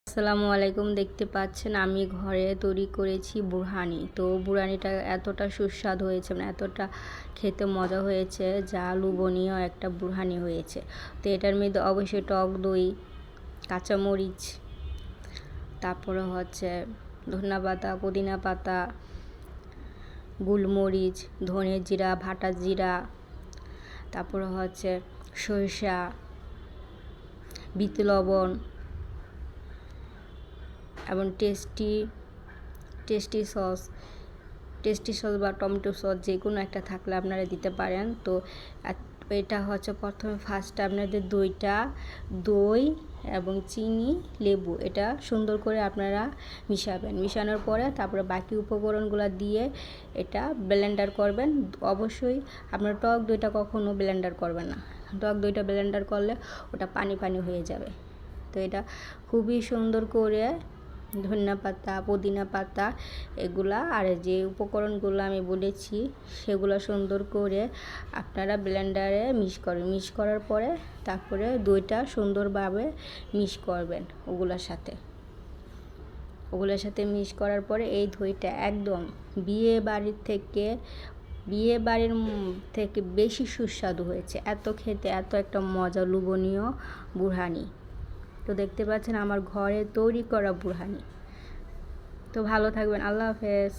আসসালামু আলাইকুম। দেখতে পাচ্ছেন আমি ঘরে তৈরি করেছি বুরহানি। তো বুরহানিটা এতটা সুস্বাদু হয়েছে, মানে এতটা খেতে মজা হয়েছে, যা লোভনীয় একটা বুরহানি হয়েছে। তো এটার মধ্যে অবশ্যই টক দই, কাঁচামরিচ, তারপরে হচ্ছে ধনিয়া পাতা, পুদিনা পাতা, গোলমরিচ, ধনে জিরা, ভাটা জিরা, তারপরে হচ্ছে সরিষা, বিট লবণ এবং টেস্টি সস বা টমেটো সস যে কোনো একটা থাকলে আপনারা দিতে পারেন। তো এটা হচ্ছে প্রথমে ফার্স্টে আপনাদের দই এবং চিনি, লেবু এটা সুন্দর করে আপনারা মিশানোর পরে তারপরে বাকি উপকরণগুলো দিয়ে এটা ব্লেন্ডার করবেন। অবশ্যই আপনারা টক দইটা কখনো ব্লেন্ডার করবেন না, টক দইটা ব্লেন্ডার করলে ওটা পানি হয়ে যাবে। তো এটা খুবই সুন্দর করে ধনিয়া পাতা, পুদিনা পাতা এগুলা আর যে উপকরণগুলো আমি বলেছি সেগুলো সুন্দর করে আপনারা ব্লেন্ডারে মিক্স করার পরে তারপরে দইটা সুন্দরভাবে মিক্স করবেন ওগুলোর সাথে মিক্স করার পরে এই দইটা একদম বিয়ে বাড়ির থেকে বেশি সুস্বাদু হয়েছে। এত খেতে এত একটা মজা লোভনীয় বুরহানি। তো দেখতে পাচ্ছেন আমার ঘরে তৈরি করা বুরহানি। তো ভালো থাকবেন, আল্লাহ হাফেজ।